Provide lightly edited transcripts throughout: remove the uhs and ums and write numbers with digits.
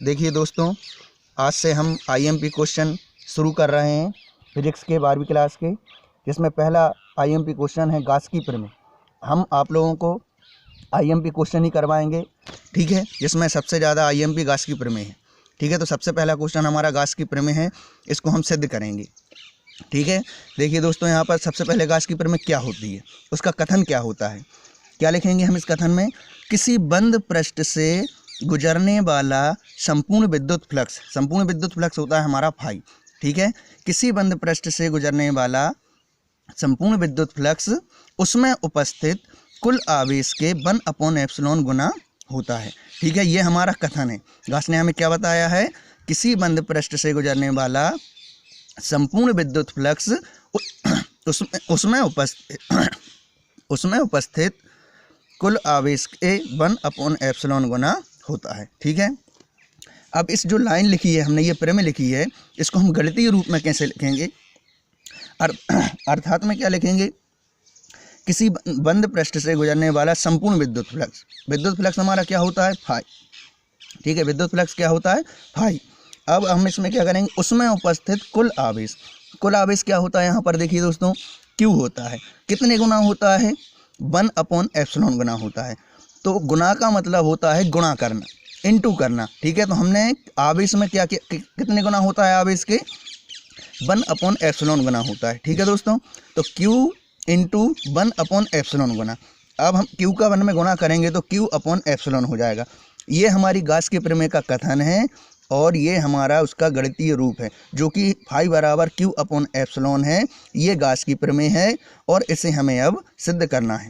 देखिए दोस्तों, आज से हम आईएमपी क्वेश्चन शुरू कर रहे हैं फिजिक्स के 12वीं क्लास के, जिसमें पहला आईएमपी क्वेश्चन है गाउस की प्रमेय। हम आप लोगों को आईएमपी क्वेश्चन ही करवाएंगे, ठीक है, जिसमें सबसे ज़्यादा आईएमपी गाउस की प्रमेय है। ठीक है, तो सबसे पहला क्वेश्चन हमारा गाउस की प्रमेय है, इसको हम सिद्ध करेंगे। ठीक है, देखिए दोस्तों, यहाँ पर सबसे पहले गाउस की प्रमेय क्या होती है, उसका कथन क्या होता है, क्या लिखेंगे हम इस कथन में। किसी बंद पृष्ठ से गुजरने वाला संपूर्ण विद्युत फ्लक्स होता है हमारा फाई। ठीक है, किसी बंद पृष्ठ से गुजरने वाला संपूर्ण विद्युत फ्लक्स उसमें उपस्थित कुल आवेश के 1/एप्सिलॉन गुना होता है। ठीक है, ये हमारा कथन है। गाउस ने हमें क्या बताया है, किसी बंद पृष्ठ से गुजरने वाला संपूर्ण विद्युत फ्लक्स उसमें उपस्थित कुल आवेश के 1/एप्सिलॉन गुना होता है। ठीक है, अब इस जो लाइन लिखी है हमने, ये प्रमेय लिखी है, इसको हम गणितीय रूप में कैसे लिखेंगे, अर्थात में क्या लिखेंगे, किसी बंद पृष्ठ से गुजरने वाला संपूर्ण विद्युत फ्लक्स हमारा क्या होता है, फाई। ठीक है, विद्युत फ्लक्स क्या होता है, फाई। अब हम इसमें क्या करेंगे, उसमें उपस्थित कुल आवेश क्या होता है, यहाँ पर देखिए दोस्तों, क्यू होता है। कितने गुना होता है, 1/एप्सिलॉन गुना होता है। तो गुना का मतलब होता है गुणा करना, इनटू करना। ठीक है, तो हमने आवेश में क्या कितने गुना होता है, आवेश के 1/एप्सिलॉन गुना होता है। ठीक है दोस्तों, तो Q इंटू 1/एप्सिलॉन गुना। अब हम Q का 1 में गुणा करेंगे तो Q/एप्सिलॉन हो जाएगा। ये हमारी गाउस के प्रमेय का कथन है और ये हमारा उसका गणितीय रूप है, जो कि फाई बराबर Q/एप्सिलॉन है। ये गाउस की प्रमेय है और इसे हमें अब सिद्ध करना है।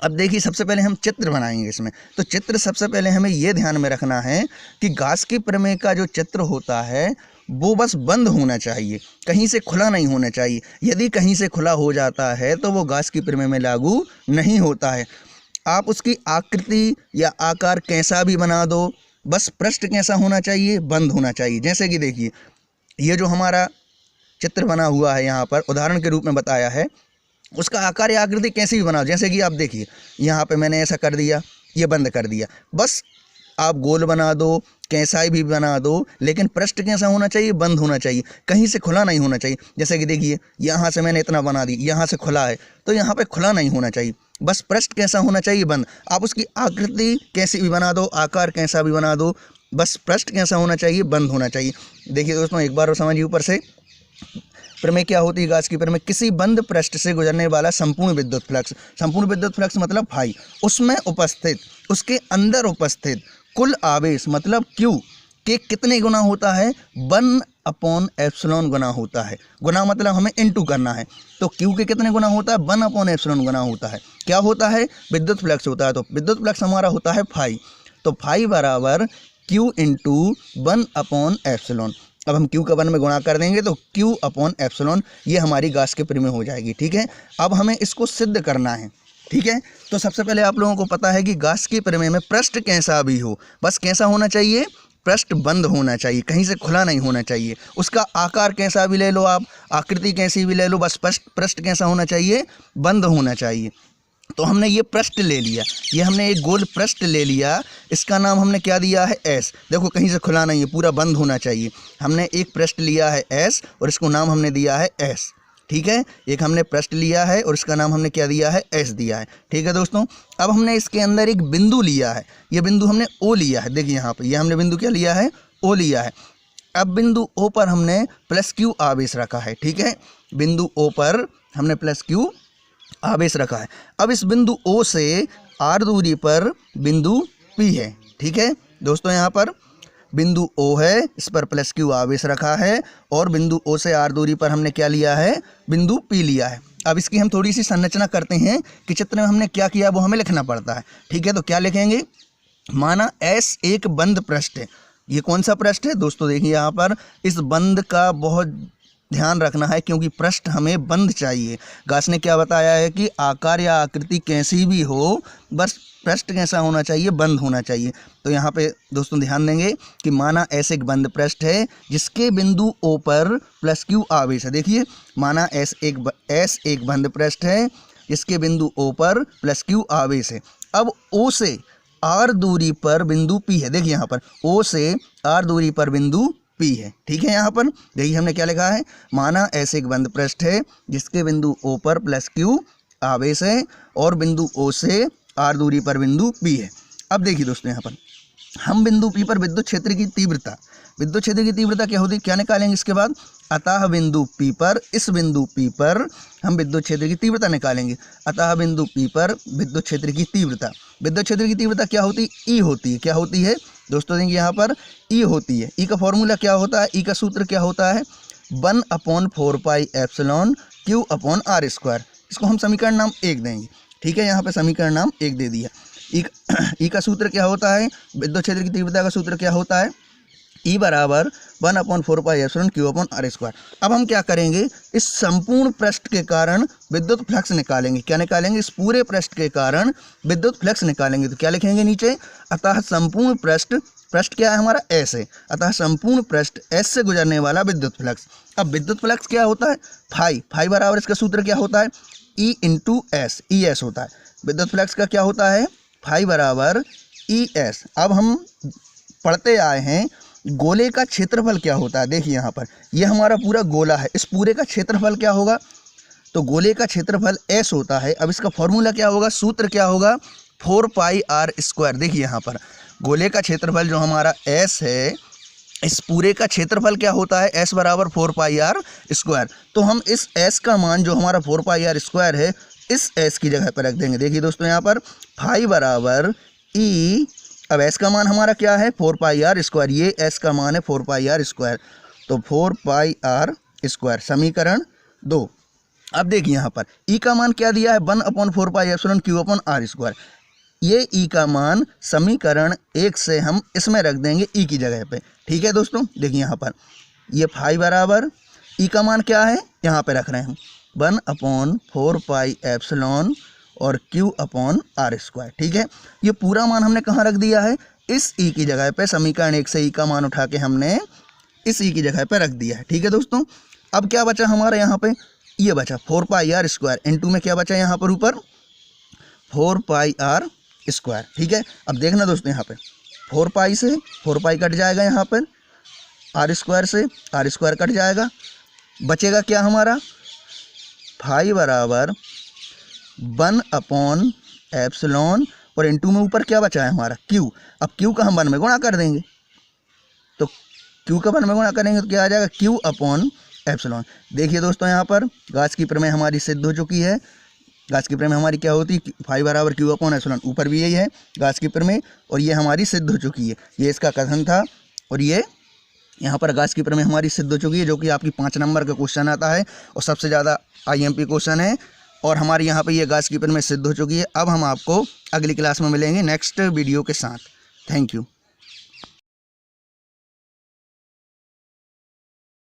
अब देखिए, सबसे पहले हम चित्र बनाएंगे इसमें। तो चित्र सबसे पहले हमें ये ध्यान में रखना है कि गाउस की प्रमेय का जो चित्र होता है वो बस बंद होना चाहिए, कहीं से खुला नहीं होना चाहिए। यदि कहीं से खुला हो जाता है तो वो गाउस की प्रमेय में लागू नहीं होता है। आप उसकी आकृति या आकार कैसा भी बना दो, बस पृष्ठ कैसा होना चाहिए, बंद होना चाहिए। जैसे कि देखिए, ये जो हमारा चित्र बना हुआ है, यहाँ पर उदाहरण के रूप में बताया है, उसका आकार या आकृति कैसी भी बनाओ। जैसे कि आप देखिए, यहाँ पे मैंने ऐसा कर दिया, ये बंद कर दिया। बस आप गोल बना दो, कैसा भी बना दो, लेकिन पृष्ठ कैसा होना चाहिए, बंद होना चाहिए, कहीं से खुला नहीं होना चाहिए। जैसे कि देखिए, यहाँ से मैंने इतना बना दी, यहाँ से खुला है, तो यहाँ पे खुला नहीं होना चाहिए। बस पृष्ठ कैसा होना चाहिए, बंद। आप उसकी आकृति कैसी भी बना दो, आकार कैसा भी बना दो, बस पृष्ठ कैसा होना चाहिए, बंद होना चाहिए। देखिए दोस्तों, एक बार और समझिए ऊपर से। प्रमेय क्या होती है गाउस की प्रमेय, किसी बंद पृष्ठ से गुजरने वाला संपूर्ण विद्युत फ्लक्स मतलब फाई, उसमें उपस्थित, उसके अंदर उपस्थित कुल आवेश मतलब Q के कितने गुना होता है, 1/एप्सिलॉन गुना होता है। गुना मतलब हमें इनटू करना है, तो Q के कितने गुना होता है, 1/एप्सिलॉन गुना होता है। क्या होता है, विद्युत फ्लक्स होता है। तो विद्युत फ्लक्स हमारा होता है फाई, तो फाई बराबर Q इंटू 1/एप्सिलॉन। अब हम Q का 1 में गुणा कर देंगे तो Q/एप्सिलॉन, ये हमारी गाउस के प्रमेय हो जाएगी। ठीक है, अब हमें इसको सिद्ध करना है। ठीक है, तो सबसे पहले आप लोगों को पता है कि गाउस की प्रमेय में पृष्ठ कैसा भी हो, बस कैसा होना चाहिए, पृष्ठ बंद होना चाहिए, कहीं से खुला नहीं होना चाहिए। उसका आकार कैसा भी ले लो आप, आकृति कैसी भी ले लो, बस पृष्ठ कैसा होना चाहिए, बंद होना चाहिए। तो हमने ये पृष्ठ ले लिया, ये हमने एक गोल पृष्ठ ले लिया, इसका नाम हमने क्या दिया है, S। देखो, कहीं से खुला नहीं है, पूरा बंद होना चाहिए। हमने एक पृष्ठ लिया है S और इसको नाम हमने दिया है S। ठीक है, एक हमने पृष्ठ लिया है और इसका नाम हमने क्या दिया है, S दिया है। ठीक है दोस्तों, अब हमने इसके अंदर एक बिंदु लिया है, ये बिंदु हमने O लिया है। देखिए यहाँ पर, ये हमने बिंदु क्या लिया है, O लिया है। अब बिंदु O पर हमने +Q आवेश रखा है। ठीक है, बिंदु O पर हमने +Q आवेश रखा है। अब इस बिंदु O से R दूरी पर बिंदु P है। ठीक है दोस्तों, यहाँ पर बिंदु O है, इस पर +Q आवेश रखा है और बिंदु O से R दूरी पर हमने क्या लिया है, बिंदु P लिया है। अब इसकी हम थोड़ी सी संरचना करते हैं कि चित्र में हमने क्या किया वो हमें लिखना पड़ता है। ठीक है, तो क्या लिखेंगे, माना S एक बंद पृष्ठ है। ये कौन सा पृष्ठ है दोस्तों, देखिए यहाँ पर, इस बंद का बहुत ध्यान रखना है क्योंकि पृष्ठ हमें बंद चाहिए। गाउस ने क्या बताया है कि आकार या आकृति कैसी भी हो, बस पृष्ठ कैसा होना चाहिए, बंद होना चाहिए। तो यहाँ पे दोस्तों ध्यान देंगे कि माना ऐसे एक बंद पृष्ठ है जिसके बिंदु O पर +Q आवेश है। देखिए, माना S एक बंद पृष्ठ है जिसके बिंदु O पर +Q आवेश है। अब O से आर दूरी पर बिंदु पी है। देखिए यहाँ पर ओ से आर दूरी पर बिंदु पी है। ठीक है, यहाँ पर देखिए हमने क्या लिखा है, माना ऐसे एक बंद पृष्ठ है जिसके बिंदु ओ पर प्लस क्यू आवेश है और बिंदु ओ से आर दूरी पर बिंदु पी है। अब देखिए दोस्तों यहाँ पर हम बिंदु पी पर विद्युत क्षेत्र की तीव्रता क्या होती है, क्या निकालेंगे इसके बाद, अतः बिंदु पी पर, इस बिंदु पी पर हम विद्युत क्षेत्र की तीव्रता निकालेंगे। अतः बिंदु पी पर विद्युत क्षेत्र की तीव्रता क्या होती है, ई होती है। क्या होती है दोस्तों, देखिए यहाँ पर ई होती है। ई का फॉर्मूला क्या होता है, ई का सूत्र क्या होता है, 1/4 pi epsilon Q upon R square. इसको हम समीकरण नाम 1 देंगे। ठीक है, यहाँ पे समीकरण नाम 1 दे दिया। ई का सूत्र क्या होता है, विद्युत क्षेत्र की तीव्रता का सूत्र क्या होता है, ई बराबर 1/4 pi epsilon Q upon R square. अब हम क्या करेंगे, इस संपूर्ण पृष्ठ के कारण विद्युत फ्लक्स निकालेंगे। क्या निकालेंगे, इस पूरे पृष्ठ के कारण विद्युत फ्लक्स निकालेंगे। तो क्या लिखेंगे नीचे, अतः संपूर्ण पृष्ठ क्या है हमारा, एस है। अतः संपूर्ण पृष्ठ एस से गुजरने वाला विद्युत फ्लक्स। अब विद्युत फ्लक्स क्या होता है, फाई बराबर इसका सूत्र क्या होता है, E into S, E S होता है। विद्युत फ्लक्स का क्या होता है, फाई बराबर ई एस। अब हम पढ़ते आए हैं गोले का क्षेत्रफल क्या होता है। देखिए यहाँ पर यह हमारा पूरा गोला है, इस पूरे का क्षेत्रफल क्या होगा, तो गोले का क्षेत्रफल एस होता है। अब इसका फॉर्मूला क्या होगा, सूत्र क्या होगा, 4 पाई आर स्क्वायर। देखिए यहाँ पर गोले का क्षेत्रफल जो हमारा एस है, इस पूरे का क्षेत्रफल क्या होता है, एस बराबर 4 पाई आर स्क्वायर। तो हम इस एस का मान जो हमारा 4 पाई आर स्क्वायर है, इस एस की जगह पर रख देंगे। देखिए दोस्तों यहाँ पर फाई बराबर ई, अब एस का मान हमारा क्या है, 4 पाई आर स्क्वायर। ये एस का मान है 4 पाई आर स्क्वायर, तो 4 पाई आर स्क्वायर समीकरण 2। अब देखिए यहाँ पर ई का मान क्या दिया है, 1/4 pi epsilon Q upon R square. ये ई का मान समीकरण 1 से हम इसमें रख देंगे ई की जगह पे। ठीक है दोस्तों, देखिए यहाँ पर ये फाई बराबर ई का मान क्या है, यहाँ पे रख रहे हैं हम 1/4 पाई एप्सिलॉन और क्यू अपॉन आर स्क्वायर। ठीक है, ये पूरा मान हमने कहाँ रख दिया है, इस ई की जगह पे। समीकरण 1 से ई का मान उठा के हमने इस ई की जगह पे रख दिया है। ठीक है दोस्तों, अब क्या बचा हमारा यहाँ पे, ये बचा 4 पाई आर स्क्वायर, इनटू में क्या बचा यहाँ पर ऊपर 4 पाई आर स्क्वायर। ठीक है, अब देखना दोस्तों यहाँ पे 4 पाई से 4 पाई कट जाएगा, यहाँ पर आर स्क्वायर से आर स्क्वायर कट जाएगा, बचेगा क्या हमारा, फाई बराबर 1 एप्सिलॉन और इनटू में ऊपर क्या बचा है हमारा क्यू। अब क्यू का हम 1 में गुणा कर देंगे, तो क्यू का 1 में गुणा करेंगे तो क्या आ जाएगा, क्यू अपॉन एप्सिलॉन। देखिए दोस्तों यहाँ पर गाउस की प्रमेय हमारी सिद्ध हो चुकी है। गाउस की प्रमेय हमारी क्या होती है, फाई बराबर क्यू अपॉन एप्सिलॉन, ऊपर भी यही है गाउस की प्रमेय, और ये हमारी सिद्ध हो चुकी है। ये इसका कथन था और ये यहाँ पर गाउस की प्रमेय हमारी सिद्ध हो चुकी है, जो कि आपकी 5 नंबर का क्वेश्चन आता है और सबसे ज़्यादा IMP क्वेश्चन है। और हमारी यहाँ पे ये गाउस की प्रमेय सिद्ध हो चुकी है। अब हम आपको अगली क्लास में मिलेंगे नेक्स्ट वीडियो के साथ। Thank you.